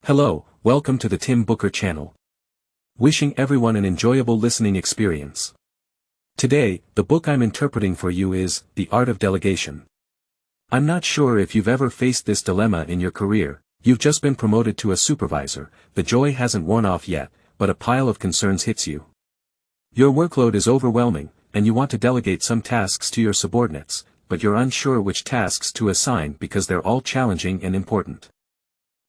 Hello, welcome to the Tim Booker channel. Wishing everyone an enjoyable listening experience. Today, the book I'm interpreting for you is The Art of Delegation. I'm not sure if you've ever faced this dilemma in your career. You've just been promoted to a supervisor, the joy hasn't worn off yet, but a pile of concerns hits you. Your workload is overwhelming, and you want to delegate some tasks to your subordinates, but you're unsure which tasks to assign because they're all challenging and important.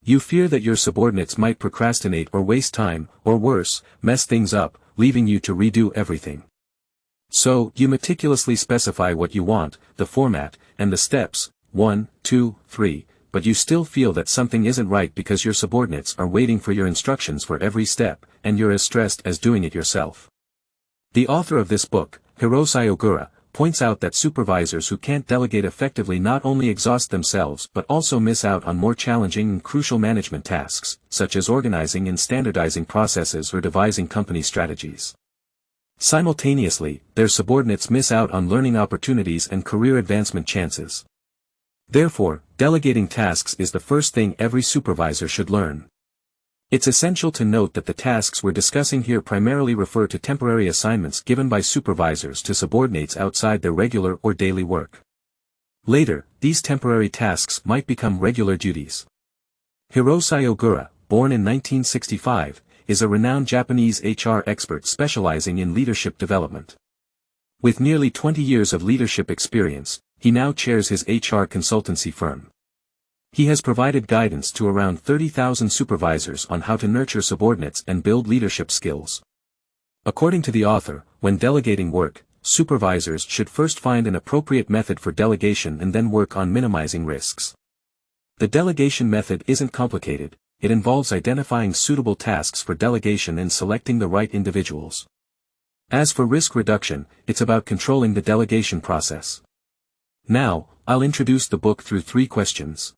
You fear that your subordinates might procrastinate or waste time, or worse, mess things up, leaving you to redo everything. So, you meticulously specify what you want, the format, and the steps, 1, 2, 3, but you still feel that something isn't right because your subordinates are waiting for your instructions for every step, and you're as stressed as doing it yourself. The author of this book, Hirosai Ogura, points out that supervisors who can't delegate effectively not only exhaust themselves but also miss out on more challenging and crucial management tasks, such as organizing and standardizing processes or devising company strategies. Simultaneously, their subordinates miss out on learning opportunities and career advancement chances. Therefore, delegating tasks is the first thing every supervisor should learn. It's essential to note that the tasks we're discussing here primarily refer to temporary assignments given by supervisors to subordinates outside their regular or daily work. Later, these temporary tasks might become regular duties. Hirosai Ogura, born in 1965, is a renowned Japanese HR expert specializing in leadership development. With nearly 20 years of leadership experience, he now chairs his HR consultancy firm. He has provided guidance to around 30,000 supervisors on how to nurture subordinates and build leadership skills. According to the author, when delegating work, supervisors should first find an appropriate method for delegation and then work on minimizing risks. The delegation method isn't complicated, it involves identifying suitable tasks for delegation and selecting the right individuals. As for risk reduction, it's about controlling the delegation process. Now, I'll introduce the book through 3 questions.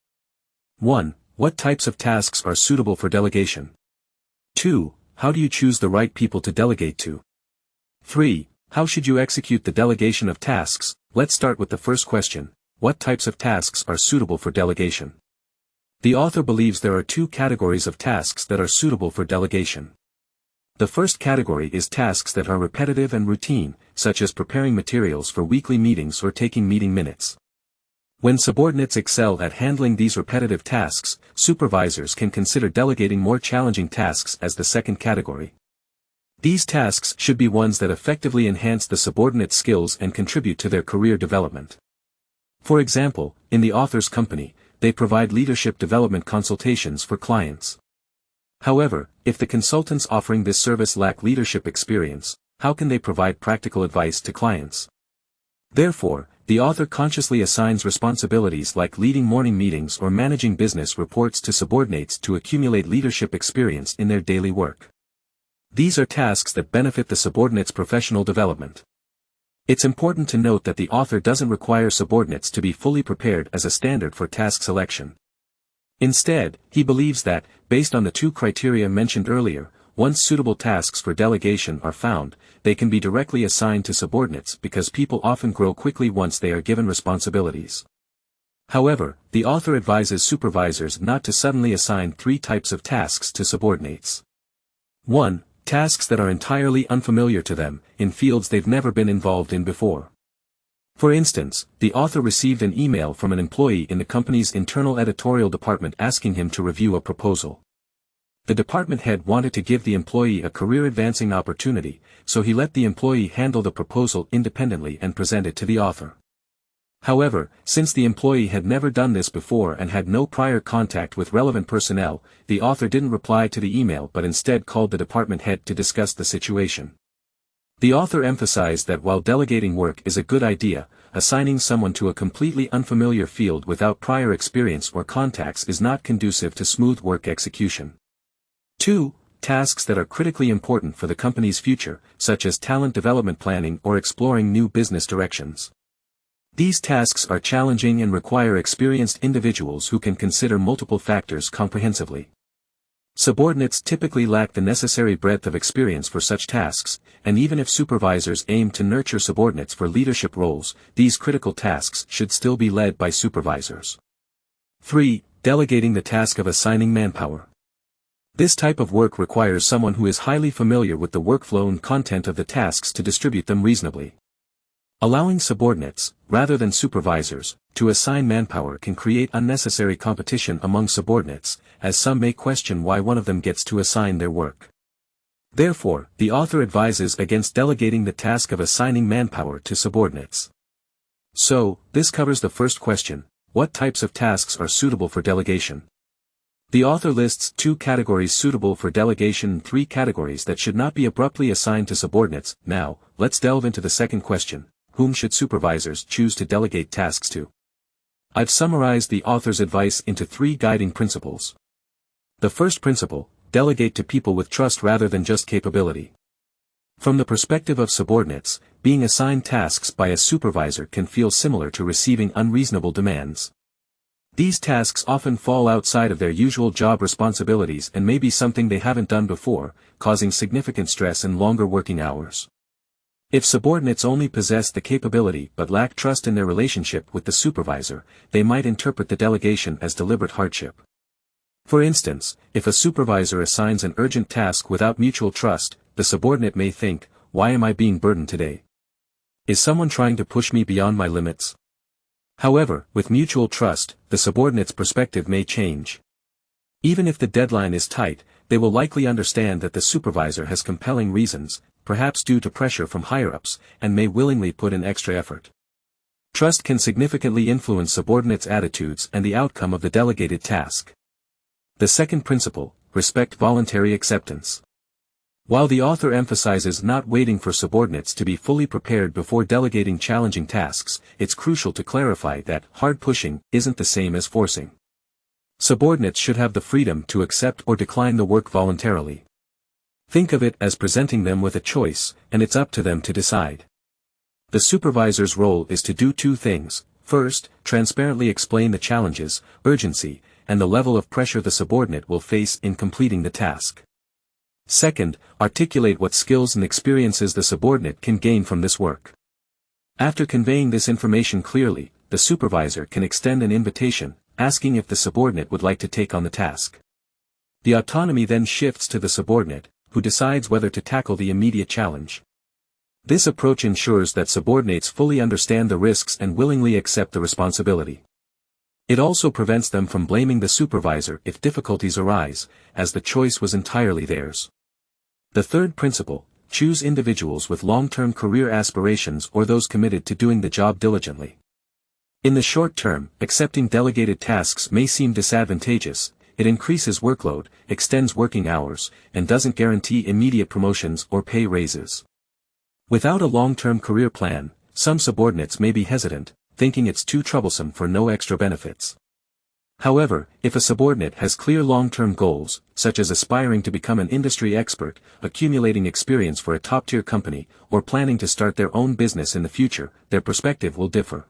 1. What types of tasks are suitable for delegation? 2. How do you choose the right people to delegate to? 3. How should you execute the delegation of tasks? Let's start with the first question. What types of tasks are suitable for delegation? The author believes there are 2 categories of tasks that are suitable for delegation. The first category is tasks that are repetitive and routine, such as preparing materials for weekly meetings or taking meeting minutes. When subordinates excel at handling these repetitive tasks, supervisors can consider delegating more challenging tasks as the second category. These tasks should be ones that effectively enhance the subordinate's skills and contribute to their career development. For example, in the author's company, they provide leadership development consultations for clients. However, if the consultants offering this service lack leadership experience, how can they provide practical advice to clients? Therefore, the author consciously assigns responsibilities like leading morning meetings or managing business reports to subordinates to accumulate leadership experience in their daily work. These are tasks that benefit the subordinate's professional development. It's important to note that the author doesn't require subordinates to be fully prepared as a standard for task selection. Instead, he believes that, based on the 2 criteria mentioned earlier, once suitable tasks for delegation are found, they can be directly assigned to subordinates because people often grow quickly once they are given responsibilities. However, the author advises supervisors not to suddenly assign 3 types of tasks to subordinates. 1. Tasks that are entirely unfamiliar to them, in fields they've never been involved in before. For instance, the author received an email from an employee in the company's internal editorial department asking him to review a proposal. The department head wanted to give the employee a career-advancing opportunity, so he let the employee handle the proposal independently and present it to the author. However, since the employee had never done this before and had no prior contact with relevant personnel, the author didn't reply to the email but instead called the department head to discuss the situation. The author emphasized that while delegating work is a good idea, assigning someone to a completely unfamiliar field without prior experience or contacts is not conducive to smooth work execution. 2. Tasks that are critically important for the company's future, such as talent development planning or exploring new business directions. These tasks are challenging and require experienced individuals who can consider multiple factors comprehensively. Subordinates typically lack the necessary breadth of experience for such tasks, and even if supervisors aim to nurture subordinates for leadership roles, these critical tasks should still be led by supervisors. 3. Delegating the task of assigning manpower. This type of work requires someone who is highly familiar with the workflow and content of the tasks to distribute them reasonably. Allowing subordinates, rather than supervisors, to assign manpower can create unnecessary competition among subordinates, as some may question why one of them gets to assign their work. Therefore, the author advises against delegating the task of assigning manpower to subordinates. So, this covers the first question: what types of tasks are suitable for delegation? The author lists 2 categories suitable for delegation and 3 categories that should not be abruptly assigned to subordinates. Now, let's delve into the second question: whom should supervisors choose to delegate tasks to? I've summarized the author's advice into 3 guiding principles. The first principle: delegate to people with trust rather than just capability. From the perspective of subordinates, being assigned tasks by a supervisor can feel similar to receiving unreasonable demands. These tasks often fall outside of their usual job responsibilities and may be something they haven't done before, causing significant stress and longer working hours. If subordinates only possess the capability but lack trust in their relationship with the supervisor, they might interpret the delegation as deliberate hardship. For instance, if a supervisor assigns an urgent task without mutual trust, the subordinate may think, "Why am I being burdened today? Is someone trying to push me beyond my limits?" However, with mutual trust, the subordinate's perspective may change. Even if the deadline is tight, they will likely understand that the supervisor has compelling reasons, perhaps due to pressure from higher-ups, and may willingly put in extra effort. Trust can significantly influence subordinates' attitudes and the outcome of the delegated task. The second principle: respect voluntary acceptance. While the author emphasizes not waiting for subordinates to be fully prepared before delegating challenging tasks, it's crucial to clarify that hard pushing isn't the same as forcing. Subordinates should have the freedom to accept or decline the work voluntarily. Think of it as presenting them with a choice, and it's up to them to decide. The supervisor's role is to do 2 things: first, transparently explain the challenges, urgency, and the level of pressure the subordinate will face in completing the task. Second, articulate what skills and experiences the subordinate can gain from this work. After conveying this information clearly, the supervisor can extend an invitation, asking if the subordinate would like to take on the task. The autonomy then shifts to the subordinate, who decides whether to tackle the immediate challenge. This approach ensures that subordinates fully understand the risks and willingly accept the responsibility. It also prevents them from blaming the supervisor if difficulties arise, as the choice was entirely theirs. The third principle: choose individuals with long-term career aspirations or those committed to doing the job diligently. In the short term, accepting delegated tasks may seem disadvantageous. It increases workload, extends working hours, and doesn't guarantee immediate promotions or pay raises. Without a long-term career plan, some subordinates may be hesitant, thinking it's too troublesome for no extra benefits. However, if a subordinate has clear long-term goals, such as aspiring to become an industry expert, accumulating experience for a top-tier company, or planning to start their own business in the future, their perspective will differ.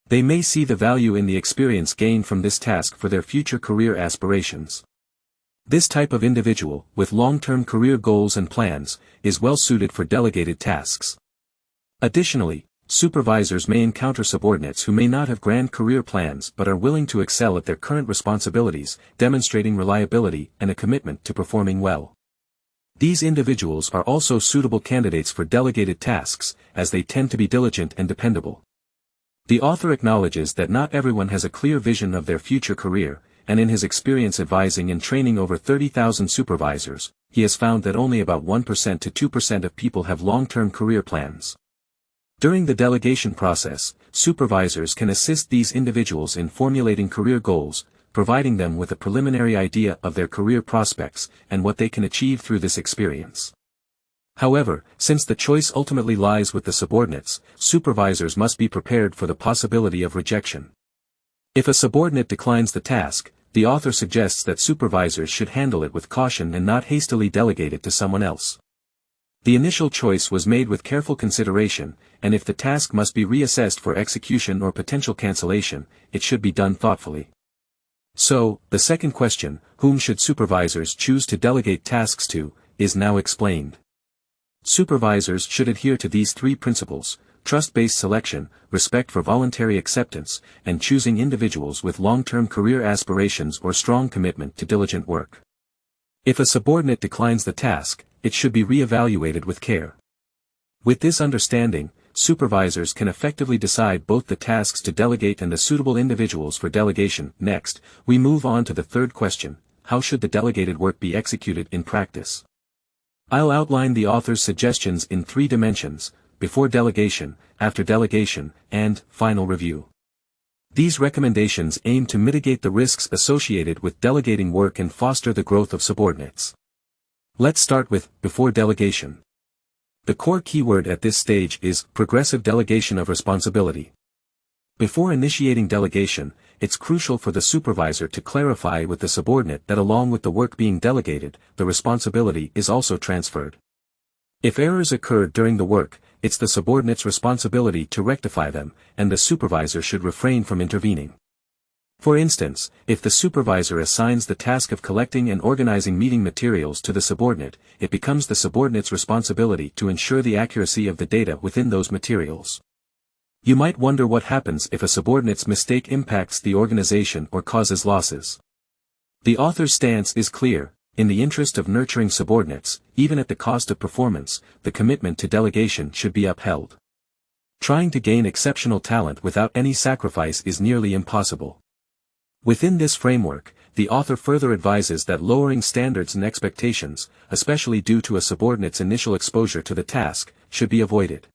They may see the value in the experience gained from this task for their future career aspirations. This type of individual, with long-term career goals and plans, is well suited for delegated tasks. Additionally, supervisors may encounter subordinates who may not have grand career plans but are willing to excel at their current responsibilities, demonstrating reliability and a commitment to performing well. These individuals are also suitable candidates for delegated tasks, as they tend to be diligent and dependable. The author acknowledges that not everyone has a clear vision of their future career, and in his experience advising and training over 30,000 supervisors, he has found that only about 1% to 2% of people have long-term career plans. During the delegation process, supervisors can assist these individuals in formulating career goals, providing them with a preliminary idea of their career prospects and what they can achieve through this experience. However, since the choice ultimately lies with the subordinates, supervisors must be prepared for the possibility of rejection. If a subordinate declines the task, the author suggests that supervisors should handle it with caution and not hastily delegate it to someone else. The initial choice was made with careful consideration, and if the task must be reassessed for execution or potential cancellation, it should be done thoughtfully. So, the second question, whom should supervisors choose to delegate tasks to, is now explained. Supervisors should adhere to these 3 principles: trust-based selection, respect for voluntary acceptance, and choosing individuals with long-term career aspirations or strong commitment to diligent work. If a subordinate declines the task, it should be re-evaluated with care. With this understanding, supervisors can effectively decide both the tasks to delegate and the suitable individuals for delegation. Next, we move on to the third question: how should the delegated work be executed in practice? I'll outline the author's suggestions in 3 dimensions: before delegation, after delegation, and final review. These recommendations aim to mitigate the risks associated with delegating work and foster the growth of subordinates. Let's start with before delegation. The core keyword at this stage is progressive delegation of responsibility. Before initiating delegation, it's crucial for the supervisor to clarify with the subordinate that along with the work being delegated, the responsibility is also transferred. If errors occur during the work, it's the subordinate's responsibility to rectify them, and the supervisor should refrain from intervening. For instance, if the supervisor assigns the task of collecting and organizing meeting materials to the subordinate, it becomes the subordinate's responsibility to ensure the accuracy of the data within those materials. You might wonder what happens if a subordinate's mistake impacts the organization or causes losses. The author's stance is clear: in the interest of nurturing subordinates, even at the cost of performance, the commitment to delegation should be upheld. Trying to gain exceptional talent without any sacrifice is nearly impossible. Within this framework, the author further advises that lowering standards and expectations, especially due to a subordinate's initial exposure to the task, should be avoided.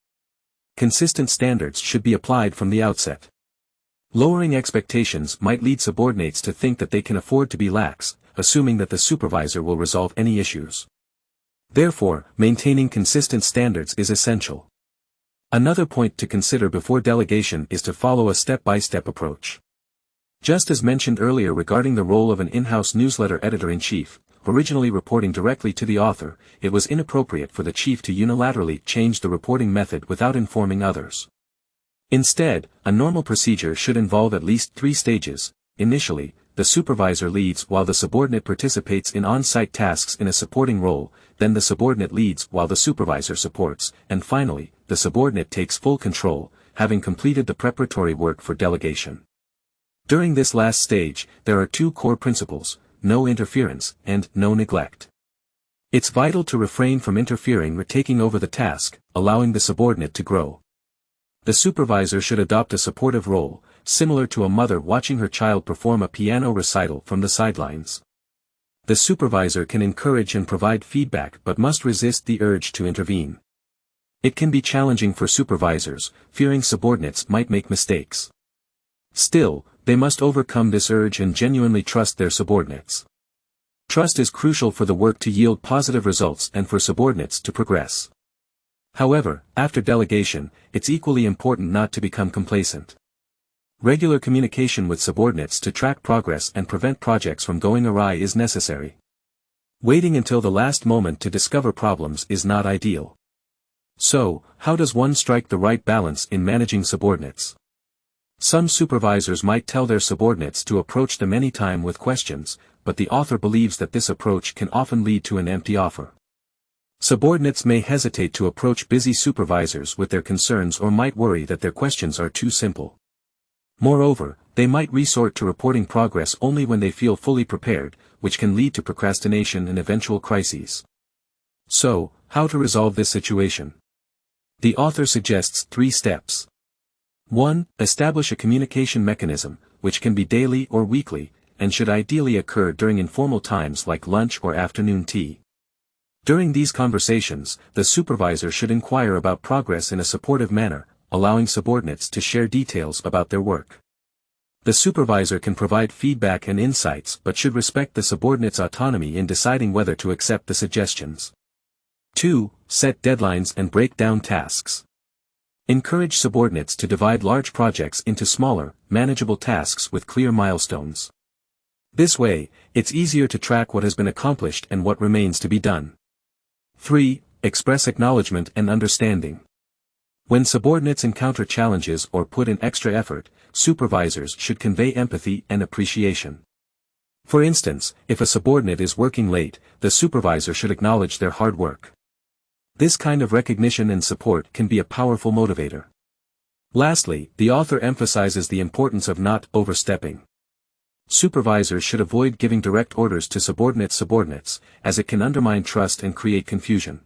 Consistent standards should be applied from the outset. Lowering expectations might lead subordinates to think that they can afford to be lax, assuming that the supervisor will resolve any issues. Therefore, maintaining consistent standards is essential. Another point to consider before delegation is to follow a step-by-step approach. Just as mentioned earlier regarding the role of an in-house newsletter editor-in-chief, originally reporting directly to the author, it was inappropriate for the chief to unilaterally change the reporting method without informing others. Instead, a normal procedure should involve at least 3 stages. Initially, the supervisor leads while the subordinate participates in on-site tasks in a supporting role, then the subordinate leads while the supervisor supports, and finally, the subordinate takes full control, having completed the preparatory work for delegation. During this last stage, there are 2 core principles: no interference, and no neglect. It's vital to refrain from interfering or taking over the task, allowing the subordinate to grow. The supervisor should adopt a supportive role, similar to a mother watching her child perform a piano recital from the sidelines. The supervisor can encourage and provide feedback but must resist the urge to intervene. It can be challenging for supervisors, fearing subordinates might make mistakes. Still, they must overcome this urge and genuinely trust their subordinates. Trust is crucial for the work to yield positive results and for subordinates to progress. However, after delegation, it's equally important not to become complacent. Regular communication with subordinates to track progress and prevent projects from going awry is necessary. Waiting until the last moment to discover problems is not ideal. So, how does one strike the right balance in managing subordinates? Some supervisors might tell their subordinates to approach them anytime with questions, but the author believes that this approach can often lead to an empty offer. Subordinates may hesitate to approach busy supervisors with their concerns or might worry that their questions are too simple. Moreover, they might resort to reporting progress only when they feel fully prepared, which can lead to procrastination and eventual crises. So, how to resolve this situation? The author suggests 3 steps. 1. Establish a communication mechanism, which can be daily or weekly, and should ideally occur during informal times like lunch or afternoon tea. During these conversations, the supervisor should inquire about progress in a supportive manner, allowing subordinates to share details about their work. The supervisor can provide feedback and insights but should respect the subordinate's autonomy in deciding whether to accept the suggestions. 2. Set deadlines and break down tasks. Encourage subordinates to divide large projects into smaller, manageable tasks with clear milestones. This way, it's easier to track what has been accomplished and what remains to be done. 3. Express acknowledgement and understanding. When subordinates encounter challenges or put in extra effort, supervisors should convey empathy and appreciation. For instance, if a subordinate is working late, the supervisor should acknowledge their hard work. This kind of recognition and support can be a powerful motivator. Lastly, the author emphasizes the importance of not overstepping. Supervisors should avoid giving direct orders to subordinates, as it can undermine trust and create confusion.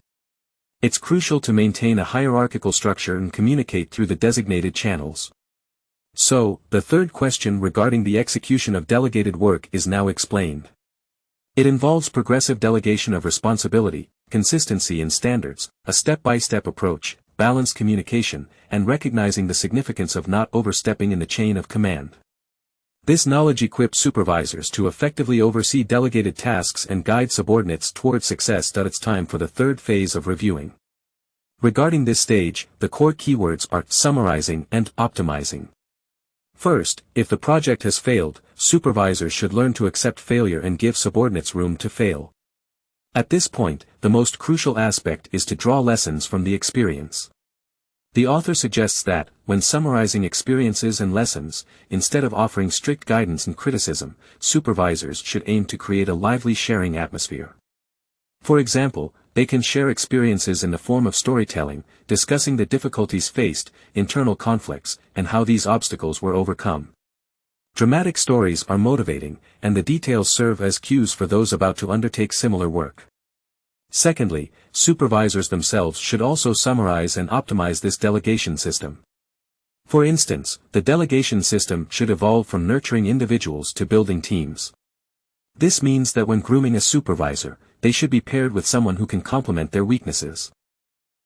It's crucial to maintain a hierarchical structure and communicate through the designated channels. So, the third question regarding the execution of delegated work is now explained. It involves progressive delegation of responsibility, consistency in standards, a step-by-step approach, balanced communication, and recognizing the significance of not overstepping in the chain of command. This knowledge equips supervisors to effectively oversee delegated tasks and guide subordinates toward success. It's time for the third phase of reviewing. Regarding this stage, the core keywords are summarizing and optimizing. First, if the project has failed, supervisors should learn to accept failure and give subordinates room to fail. At this point, the most crucial aspect is to draw lessons from the experience. The author suggests that, when summarizing experiences and lessons, instead of offering strict guidance and criticism, supervisors should aim to create a lively sharing atmosphere. For example, they can share experiences in the form of storytelling, discussing the difficulties faced, internal conflicts, and how these obstacles were overcome. Dramatic stories are motivating, and the details serve as cues for those about to undertake similar work. Secondly, supervisors themselves should also summarize and optimize this delegation system. For instance, the delegation system should evolve from nurturing individuals to building teams. This means that when grooming a supervisor, they should be paired with someone who can complement their weaknesses.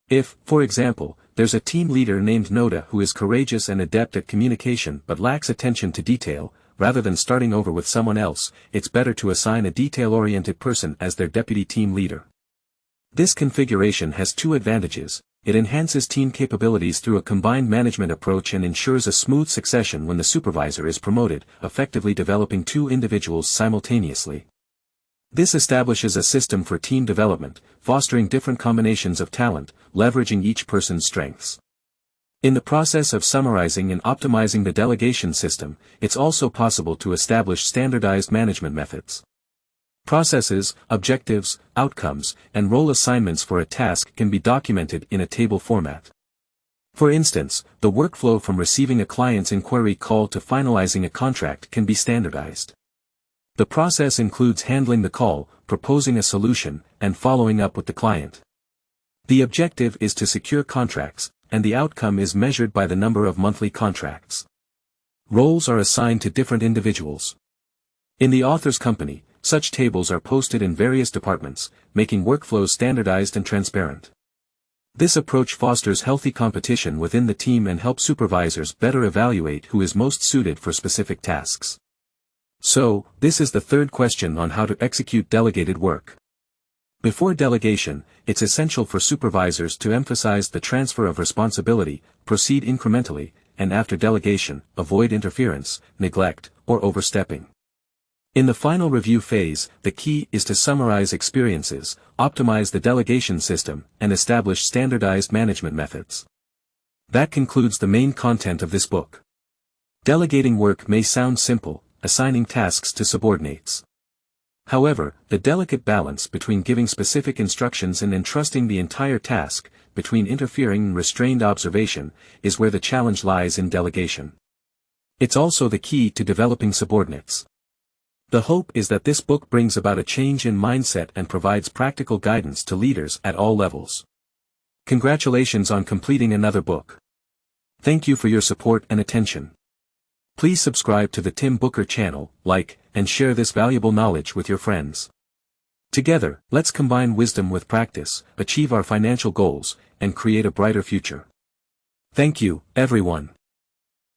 If, for example, there's a team leader named Noda who is courageous and adept at communication but lacks attention to detail, rather than starting over with someone else, it's better to assign a detail-oriented person as their deputy team leader. This configuration has two advantages: it enhances team capabilities through a combined management approach and ensures a smooth succession when the supervisor is promoted, effectively developing two individuals simultaneously. This establishes a system for team development, fostering different combinations of talent, leveraging each person's strengths. In the process of summarizing and optimizing the delegation system, it's also possible to establish standardized management methods. Processes, objectives, outcomes, and role assignments for a task can be documented in a table format. For instance, the workflow from receiving a client's inquiry call to finalizing a contract can be standardized. The process includes handling the call, proposing a solution, and following up with the client. The objective is to secure contracts, and the outcome is measured by the number of monthly contracts. Roles are assigned to different individuals. In the author's company, such tables are posted in various departments, making workflows standardized and transparent. This approach fosters healthy competition within the team and helps supervisors better evaluate who is most suited for specific tasks. So, this is the third question on how to execute delegated work. Before delegation, it's essential for supervisors to emphasize the transfer of responsibility, proceed incrementally, and after delegation, avoid interference, neglect, or overstepping. In the final review phase, the key is to summarize experiences, optimize the delegation system, and establish standardized management methods. That concludes the main content of this book. Delegating work may sound simple, assigning tasks to subordinates. However, the delicate balance between giving specific instructions and entrusting the entire task, between interfering and restrained observation, is where the challenge lies in delegation. It's also the key to developing subordinates. The hope is that this book brings about a change in mindset and provides practical guidance to leaders at all levels. Congratulations on completing another book. Thank you for your support and attention. Please subscribe to the Tim Booker channel, like, and share this valuable knowledge with your friends. Together, let's combine wisdom with practice, achieve our financial goals, and create a brighter future. Thank you, everyone.